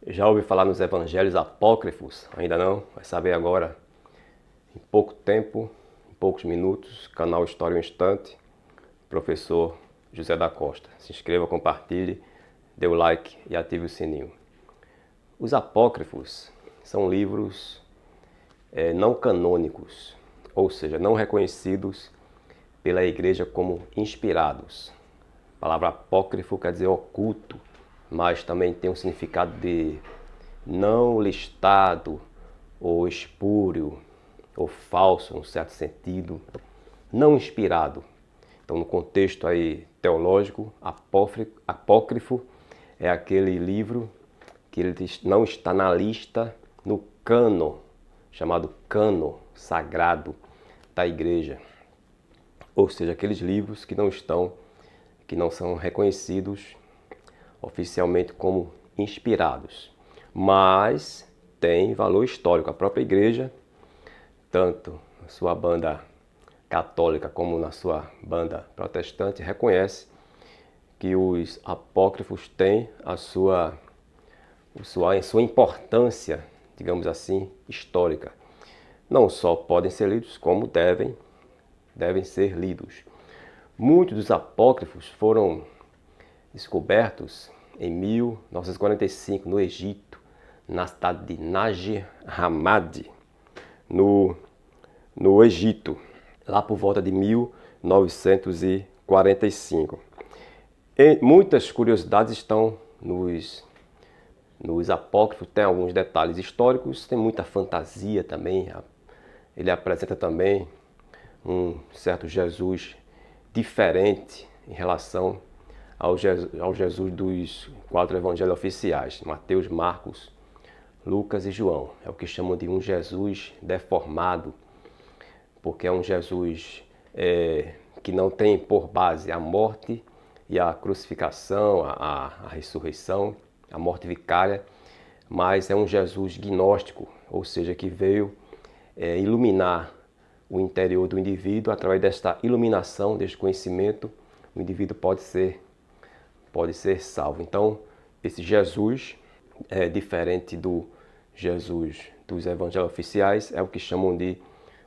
Já ouviu falar nos evangelhos apócrifos? Ainda não? Vai saber agora. Em pouco tempo, em poucos minutos, canal História em um Instante, professor José da Costa. Se inscreva, compartilhe, dê o like e ative o sininho. Os apócrifos são livros não canônicos, ou seja, não reconhecidos pela igreja como inspirados. A palavra apócrifo quer dizer oculto, mas também tem um significado de não listado, ou espúrio, ou falso, num certo sentido, não inspirado. Então, no contexto aí teológico, apócrifo é aquele livro que ele não está na lista, no cânon, chamado cânon sagrado da igreja. Ou seja, aqueles livros que não são reconhecidos oficialmente como inspirados, mas tem valor histórico. A própria igreja, tanto na sua banda católica como na sua banda protestante, reconhece que os apócrifos têm a sua importância, digamos assim, histórica. Não só podem ser lidos, como devem ser lidos. Muitos dos apócrifos foram descobertos em 1945 no Egito, na cidade de Nag Hammadi, no Egito, lá por volta de 1945. E muitas curiosidades estão nos apócrifos, tem alguns detalhes históricos, tem muita fantasia também. Ele apresenta também um certo Jesus diferente em relação ao Jesus dos 4 evangelhos oficiais, Mateus, Marcos, Lucas e João. É o que chamam de um Jesus deformado, porque é um Jesus que não tem por base a morte e a crucificação, a ressurreição, a morte vicária, mas é um Jesus gnóstico, ou seja, que veio iluminar o interior do indivíduo. Através desta iluminação, deste conhecimento, o indivíduo pode ser salvo. Então, esse Jesus é diferente do Jesus dos evangelhos oficiais, é o que chamam de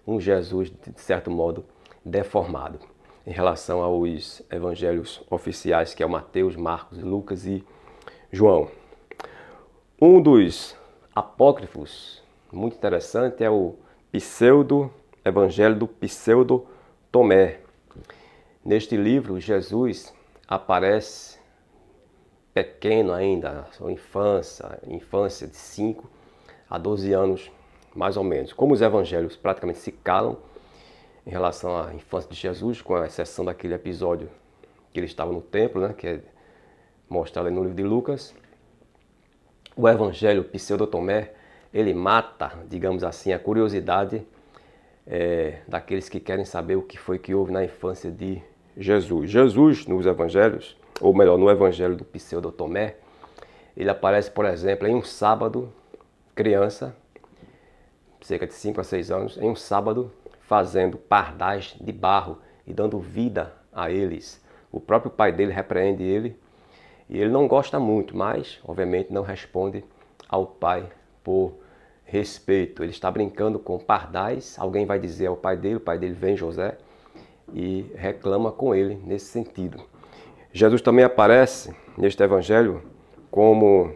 um Jesus, de certo modo, deformado em relação aos evangelhos oficiais, que é o Mateus, Marcos, Lucas e João. Um dos apócrifos muito interessante é o Evangelho do Pseudo Tomé. Neste livro, Jesus aparece pequeno ainda, sua infância de 5 a 12 anos, mais ou menos. Como os evangelhos praticamente se calam em relação à infância de Jesus, com a exceção daquele episódio que ele estava no templo, né, que é mostrado no livro de Lucas, o Evangelho Pseudo Tomé, ele mata, digamos assim, a curiosidade daqueles que querem saber o que foi que houve na infância de Jesus. Jesus, nos evangelhos, ou melhor, no Evangelho do Pseudo Tomé, ele aparece, por exemplo, em um sábado, criança, cerca de 5 a 6 anos, em um sábado, fazendo pardais de barro e dando vida a eles. O próprio pai dele repreende ele, e ele não gosta muito, mas, obviamente, não responde ao pai por respeito. Ele está brincando com pardais, alguém vai dizer ao pai dele, o pai dele vem, José, e reclama com ele nesse sentido. Jesus também aparece neste evangelho como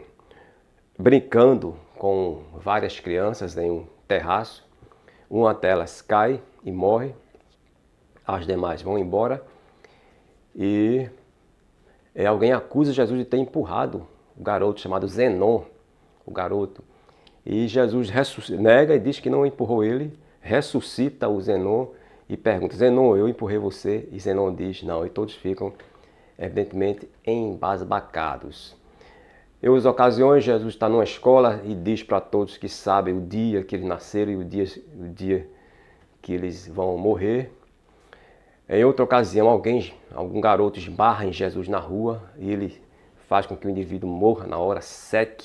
brincando com várias crianças em um terraço. Uma delas cai e morre, as demais vão embora e alguém acusa Jesus de ter empurrado o garoto chamado Zenon, o garoto. E Jesus nega e diz que não empurrou ele, ressuscita o Zenon e pergunta: Zenon, eu empurrei você? E Zenon diz não, e todos ficam evidentemente embasbacados. Em outras ocasiões, Jesus está numa escola e diz para todos que sabem o dia que eles nasceram e o dia que eles vão morrer. Em outra ocasião, algum garoto esbarra em Jesus na rua e ele faz com que o indivíduo morra na hora,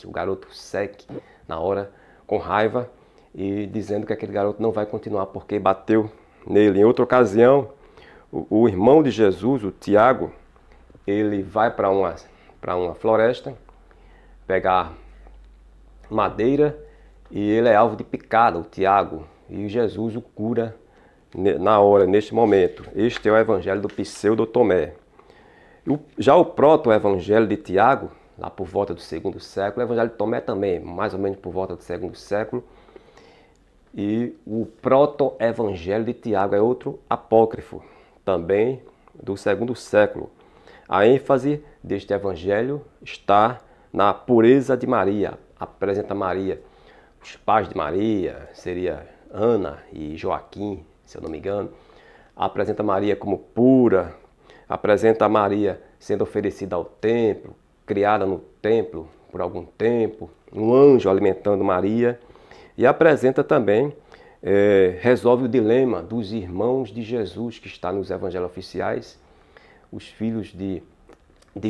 o garoto seque na hora, com raiva, e dizendo que aquele garoto não vai continuar porque bateu nele. Em outra ocasião, o irmão de Jesus, o Tiago, ele vai para uma floresta pegar madeira e ele é alvo de picada, o Tiago, e Jesus o cura na hora, neste momento. Este é o evangelho do pseudo Tomé. Já o proto-evangelho de Tiago, lá por volta do segundo século, o evangelho de Tomé também, mais ou menos por volta do segundo século, e o proto-evangelho de Tiago é outro apócrifo, também do segundo século. A ênfase deste evangelho está na pureza de Maria. Apresenta Maria, os pais de Maria, seria Ana e Joaquim, se eu não me engano. Apresenta Maria como pura, apresenta Maria sendo oferecida ao templo, criada no templo por algum tempo, um anjo alimentando Maria. E apresenta também, resolve o dilema dos irmãos de Jesus, que está nos evangelhos oficiais, os filhos de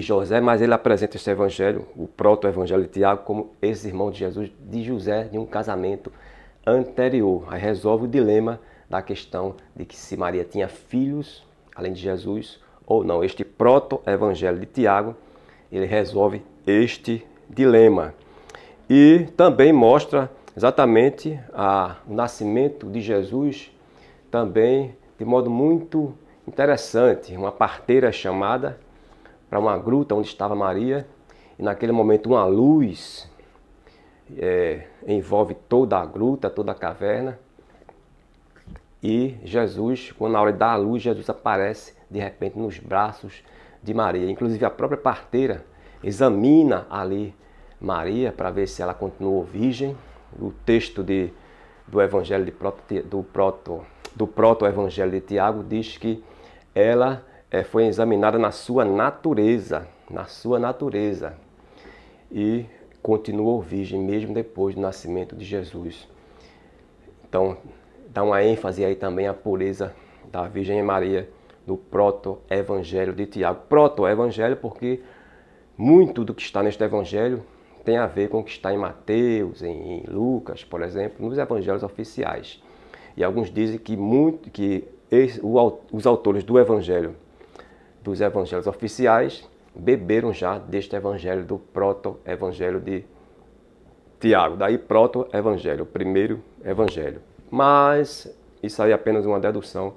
José, mas ele apresenta este evangelho, o proto-evangelho de Tiago, como esses irmãos de Jesus, de José, de um casamento anterior. Aí resolve o dilema da questão de que se Maria tinha filhos, além de Jesus, ou não. Este proto-evangelho de Tiago, ele resolve este dilema. E também mostra exatamente o nascimento de Jesus, também de modo muito interessante. Uma parteira chamada para uma gruta onde estava Maria, e naquele momento uma luz envolve toda a gruta, toda a caverna, e Jesus, quando na hora de dar a luz, Jesus aparece de repente nos braços de Maria. Inclusive a própria parteira examina ali Maria para ver se ela continuou virgem. O texto do evangelho do proto-evangelho de Tiago diz que ela foi examinada na sua natureza, e continuou virgem mesmo depois do nascimento de Jesus. Então, dá uma ênfase aí também à pureza da Virgem Maria no proto-evangelho de Tiago. Proto-evangelho porque muito do que está neste evangelho tem a ver com o que está em Mateus, em Lucas, por exemplo, nos evangelhos oficiais. E alguns dizem que os autores dos evangelhos oficiais beberam já deste evangelho, do proto-evangelho de Tiago. Daí proto-evangelho, o primeiro evangelho. Mas isso aí é apenas uma dedução,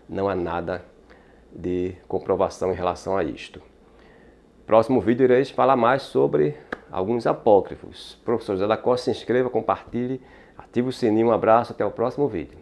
não há nada de comprovação em relação a isto. Próximo vídeo irei falar mais sobre alguns apócrifos. Professor José da Costa, se inscreva, compartilhe, ative o sininho, um abraço, até o próximo vídeo.